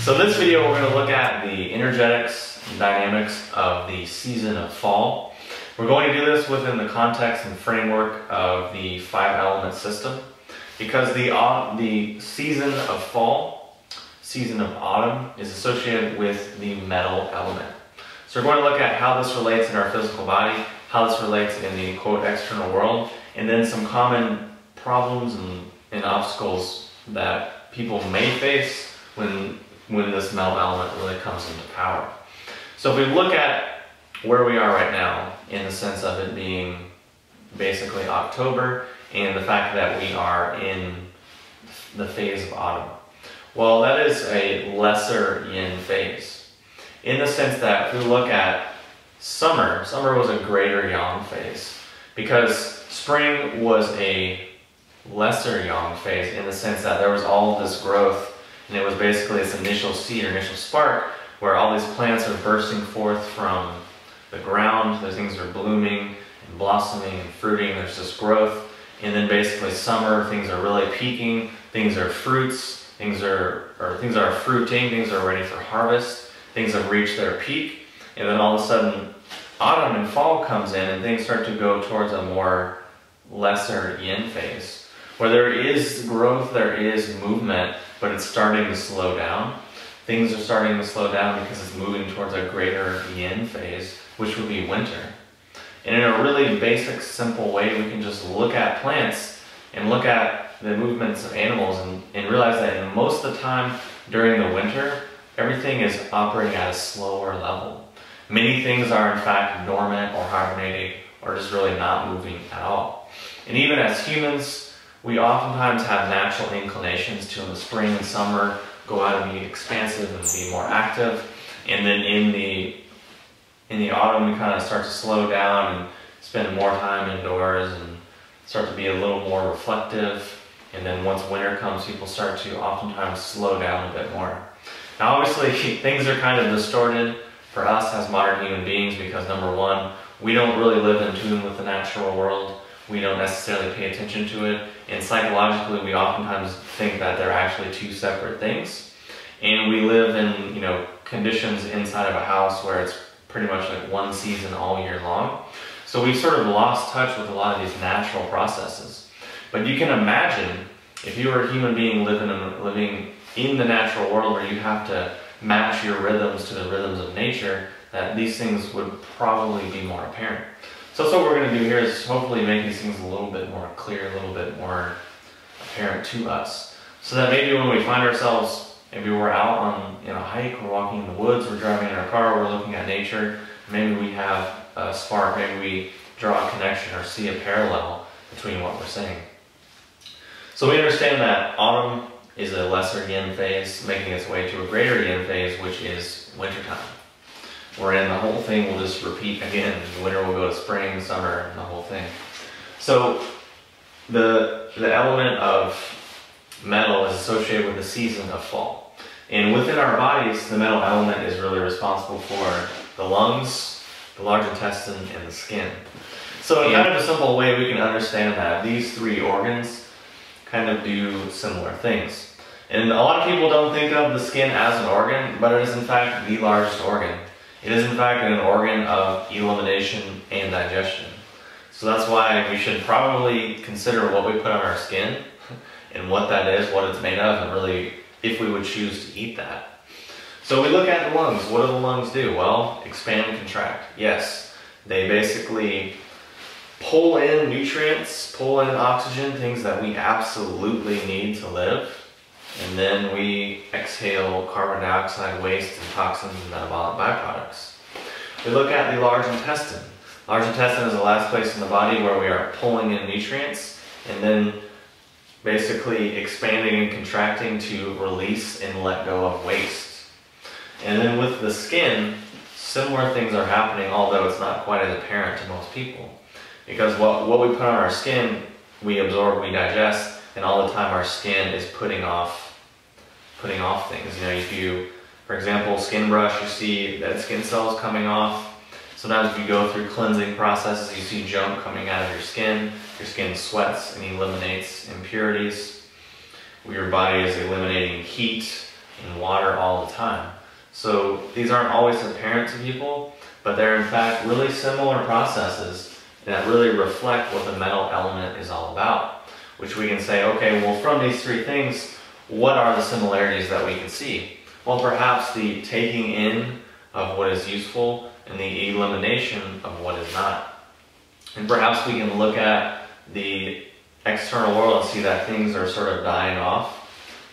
So in this video we're going to look at the energetics and dynamics of the season of fall. We're going to do this within the context and framework of the 5-element system, because the season of fall, season of autumn, is associated with the metal element. So we're going to look at how this relates in our physical body, how this relates in the quote external world, and then some common problems and obstacles that people may face when this metal element really comes into power. So if we look at where we are right now, in the sense of it being basically October, and the fact that we are in the phase of autumn, well, that is a lesser yin phase, in the sense that if we look at summer was a greater yang phase, because spring was a lesser yang phase, in the sense that there was all this growth, and it was basically this initial seed or initial spark where all these plants are bursting forth from the ground. Those things are blooming and blossoming and fruiting. There's this growth. And then basically summer, things are really peaking. Things are fruits. Things are fruiting. Things are ready for harvest. Things have reached their peak. And then all of a sudden autumn and fall comes in, and things start to go towards a more lesser yin phase, where there is growth, there is movement, but it's starting to slow down. Things are starting to slow down because it's moving towards a greater yin phase, which would be winter. And in a really basic, simple way, we can just look at plants and look at the movements of animals and realize that most of the time during the winter, everything is operating at a slower level. Many things are in fact dormant or hibernating or just really not moving at all. And even as humans, we oftentimes have natural inclinations to, in the spring and summer, go out and be expansive and be more active. And then in the autumn, we kind of start to slow down and spend more time indoors and start to be a little more reflective. And then once winter comes, people start to oftentimes slow down a bit more. Now obviously, things are kind of distorted for us as modern human beings because, number one, we don't really live in tune with the natural world. We don't necessarily pay attention to it, and psychologically we oftentimes think that they're actually two separate things. And we live in, conditions inside of a house where it's pretty much like one season all year long. So we've sort of lost touch with a lot of these natural processes. But you can imagine if you were a human being living in the natural world, where you have to match your rhythms to the rhythms of nature, that these things would probably be more apparent. So that's what we're going to do here, is hopefully make these things a little bit more clear, a little bit more apparent to us. So that maybe when we find ourselves, maybe we're out on a hike, we're walking in the woods, we're driving in our car, we're looking at nature, maybe we have a spark, maybe we draw a connection or see a parallel between what we're saying. So we understand that autumn is a lesser yin phase, making its way to a greater yin phase, which is wintertime. Wherein the whole thing will just repeat again. Winter will go to spring, summer, and the whole thing. So the element of metal is associated with the season of fall. And within our bodies, the metal element is really responsible for the lungs, the large intestine, and the skin. So in kind of a simple way, we can understand that these three organs kind of do similar things. And a lot of people don't think of the skin as an organ, but it is in fact the largest organ. It is in fact an organ of elimination and digestion. So that's why we should probably consider what we put on our skin and what that is, what it's made of, and really if we would choose to eat that. So we look at the lungs. What do the lungs do? Well, expand and contract. Yes, they basically pull in nutrients, pull in oxygen, things that we absolutely need to live. And then we exhale carbon dioxide, waste, and toxins and metabolic byproducts. We look at the large intestine. Large intestine is the last place in the body where we are pulling in nutrients and then basically expanding and contracting to release and let go of waste. And then with the skin, similar things are happening, although it's not quite as apparent to most people. Because what we put on our skin, we absorb, we digest, and all the time our skin is putting off things. If you, for example, skin brush, you see dead skin cells coming off. Sometimes if you go through cleansing processes, you see junk coming out of your skin sweats and eliminates impurities. Your body is eliminating heat, in water all the time. So these aren't always apparent to people, but they're in fact really similar processes that really reflect what the metal element is all about. Which we can say, okay, well, from these three things, what are the similarities that we can see? Well, perhaps the taking in of what is useful and the elimination of what is not. And perhaps we can look at the external world and see that things are sort of dying off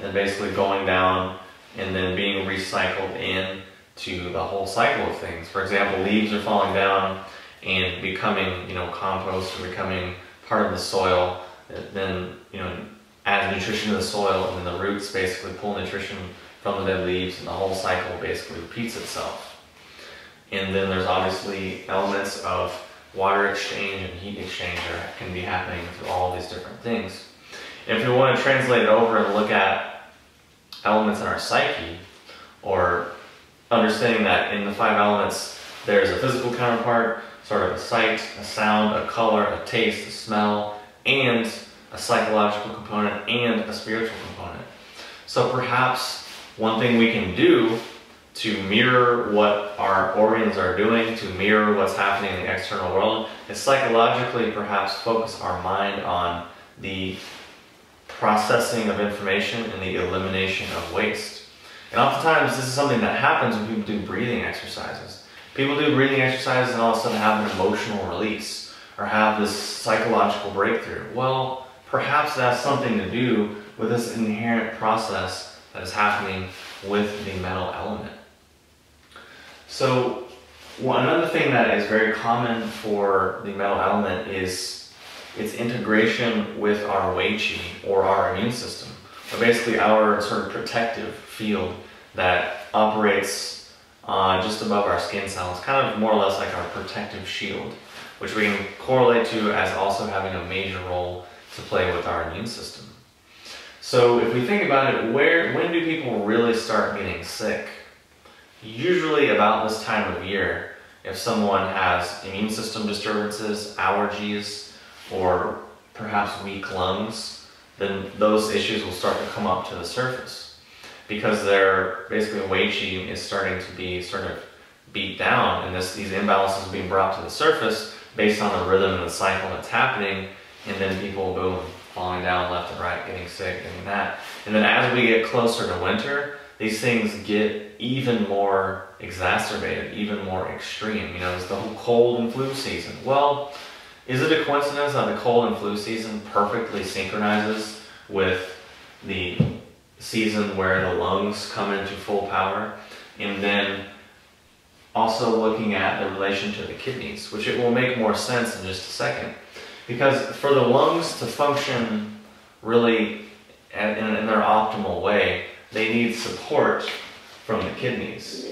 and basically going down and then being recycled in to the whole cycle of things. For example, leaves are falling down and becoming, compost or becoming part of the soil. Then, add nutrition to the soil, and then the roots basically pull nutrition from the dead leaves, and the whole cycle basically repeats itself. And then there's obviously elements of water exchange and heat exchange that can be happening through all these different things. And if we want to translate it over and look at elements in our psyche, or understanding that in the 5 elements there's a physical counterpart, sort of a sight, a sound, a color, a taste, a smell, and a psychological component and a spiritual component. So perhaps one thing we can do to mirror what our organs are doing, to mirror what's happening in the external world, is psychologically perhaps focus our mind on the processing of information and the elimination of waste. And oftentimes this is something that happens when people do breathing exercises. People do breathing exercises and all of a sudden have an emotional release or have this psychological breakthrough. Well, perhaps that's something to do with this inherent process that is happening with the metal element. So another thing that is very common for the metal element is its integration with our Wei Qi, or our immune system, or basically our sort of protective field that operates just above our skin cells, kind of more or less like our protective shield, which we can correlate to as also having a major role to play with our immune system. So if we think about it, when do people really start getting sick? Usually about this time of year. If someone has immune system disturbances, allergies, or perhaps weak lungs, then those issues will start to come up to the surface because their basically Wei Qi is starting to be sort of beat down, and these imbalances are being brought to the surface based on the rhythm and the cycle that's happening, and then people, boom, falling down left and right, getting sick, getting that. And then as we get closer to winter, these things get even more exacerbated, even more extreme. It's the whole cold and flu season. Well, is it a coincidence that the cold and flu season perfectly synchronizes with the season where the lungs come into full power? And then also looking at the relation to the kidneys, which it will make more sense in just a second. Because for the lungs to function really in their optimal way, they need support from the kidneys,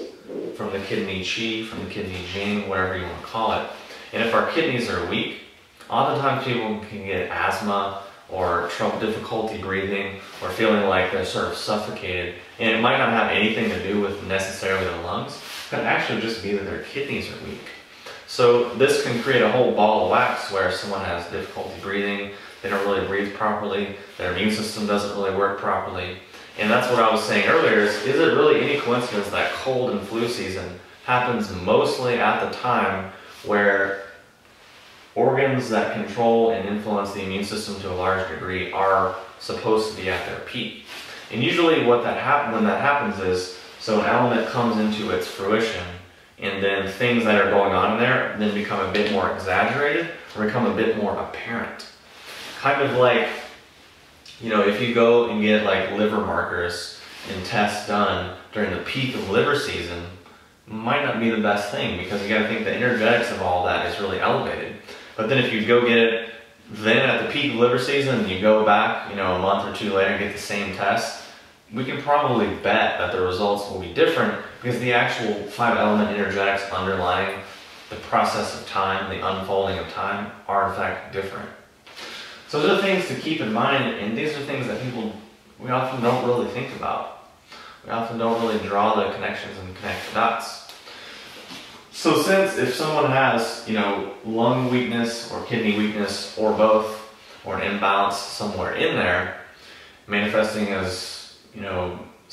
from the kidney qi, from the kidney jing, whatever you want to call it. And if our kidneys are weak, oftentimes people can get asthma or difficulty breathing or feeling like they're sort of suffocated. And it might not have anything to do with necessarily the lungs. It could actually just be that their kidneys are weak. So this can create a whole ball of wax where someone has difficulty breathing, they don't really breathe properly, their immune system doesn't really work properly. And that's what I was saying earlier, is it really any coincidence that cold and flu season happens mostly at the time where organs that control and influence the immune system to a large degree are supposed to be at their peak? And usually when that happens is, so an element comes into its fruition, and then things that are going on in there then become a bit more exaggerated or become a bit more apparent. Kind of like, if you go and get like liver markers and tests done during the peak of liver season, might not be the best thing, because you got to think the energetics of all that is really elevated. But then if you go get it then at the peak of liver season and you go back, a month or two later and get the same test, we can probably bet that the results will be different, because the actual 5-element energetics underlying the process of time, the unfolding of time, are in fact different. So those are things to keep in mind, and these are things that we often don't really think about. We often don't really draw the connections and connect the dots. So since if someone has, lung weakness or kidney weakness or both, or an imbalance somewhere in there, manifesting as,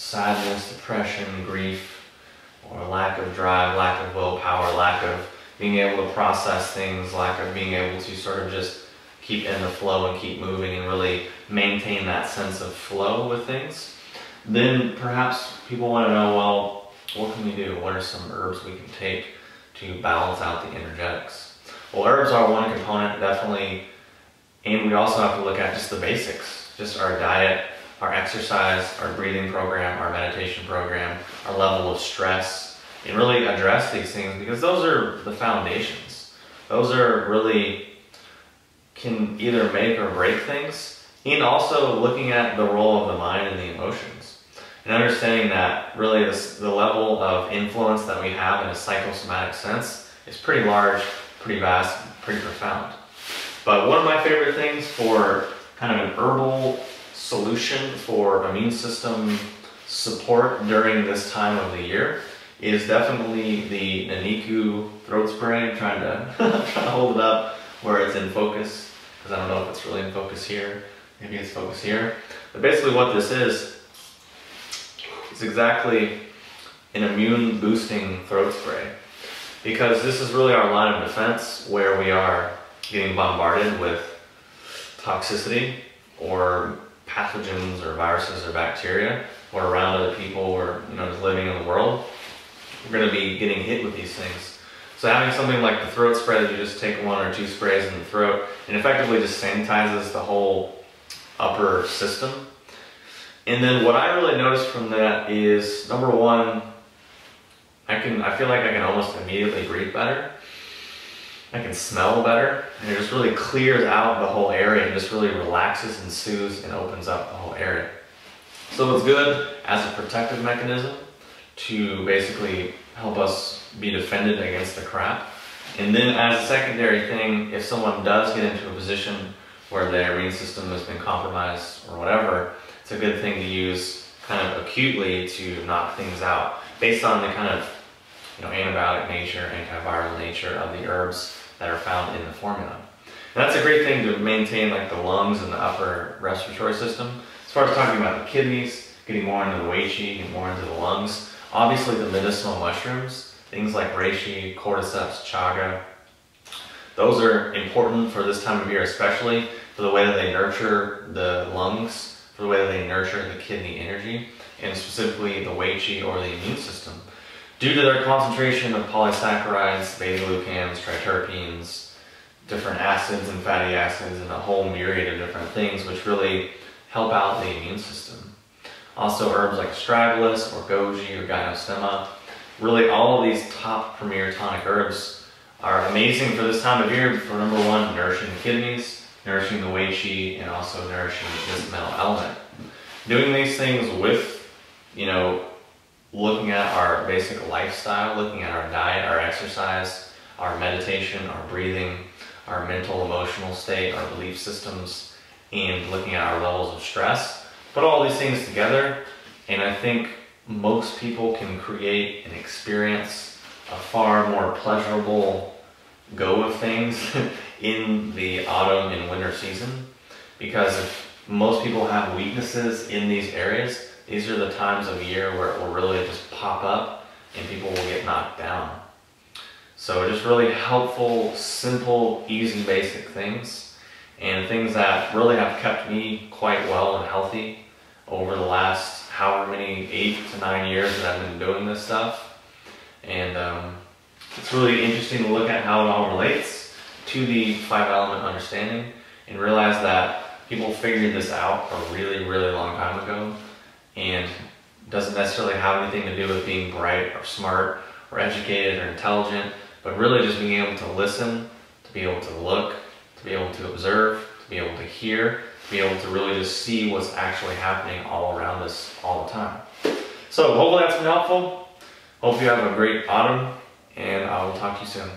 sadness, depression, grief, or lack of drive, lack of willpower, lack of being able to process things, lack of being able to sort of just keep in the flow and keep moving and really maintain that sense of flow with things, then perhaps people want to know, well, what can we do? What are some herbs we can take to balance out the energetics? Well, herbs are one component, definitely, and we also have to look at just the basics, just our diet, our exercise, our breathing program, our meditation program, our level of stress, and really address these things, because those are the foundations. Those are really can either make or break things, and also looking at the role of the mind and the emotions, and understanding that really the level of influence that we have in a psychosomatic sense is pretty large, pretty vast, pretty profound. But one of my favorite things for kind of an herbal solution for immune system support during this time of the year is definitely the Naniku throat spray. I'm trying to hold it up where it's in focus, because I don't know if it's really in focus here. Maybe it's focused here. But basically what this is, it's exactly an immune boosting throat spray, because this is really our line of defense where we are getting bombarded with toxicity or pathogens or viruses or bacteria, or around other people, or just living in the world. We're going to be getting hit with these things. So having something like the throat spray that you just take 1 or 2 sprays in the throat and effectively just sanitizes the whole upper system. And then what I really noticed from that is, number one, I feel like I can almost immediately breathe better. I can smell better, and it just really clears out the whole area and just really relaxes and soothes and opens up the whole area. So it's good as a protective mechanism to basically help us be defended against the crap. And then as a secondary thing, if someone does get into a position where their immune system has been compromised or whatever, it's a good thing to use kind of acutely to knock things out based on the kind of antibiotic nature, antiviral nature of the herbs that are found in the formula. And that's a great thing to maintain like the lungs and the upper respiratory system. As far as talking about the kidneys, getting more into the weiqi, getting more into the lungs, obviously the medicinal mushrooms, things like reishi, cordyceps, chaga, those are important for this time of year, especially for the way that they nurture the lungs, for the way that they nurture the kidney energy, and specifically the weiqi or the immune system. Due to their concentration of polysaccharides, beta-glucans, triterpenes, different acids and fatty acids, and a whole myriad of different things which really help out the immune system. Also herbs like astragalus or goji or gynostemma, really all of these top premier tonic herbs are amazing for this time of year for, number one, nourishing the kidneys, nourishing the weiqi, and also nourishing this mental element. Doing these things with, looking at our basic lifestyle, looking at our diet, our exercise, our meditation, our breathing, our mental, emotional state, our belief systems, and looking at our levels of stress. Put all these things together, and I think most people can create and experience a far more pleasurable go of things in the autumn and winter season. Because if most people have weaknesses in these areas, these are the times of year where it will really just pop up and people will get knocked down. So just really helpful, simple, easy, basic things, and things that really have kept me quite well and healthy over the last however many 8 to 9 years that I've been doing this stuff. And it's really interesting to look at how it all relates to the 5-element understanding and realize that people figured this out a really, really long time ago, and doesn't necessarily have anything to do with being bright or smart or educated or intelligent, but really just being able to listen, to be able to look, to be able to observe, to be able to hear, to be able to really just see what's actually happening all around us all the time. So hopefully that's been helpful. Hope you have a great autumn, and I will talk to you soon.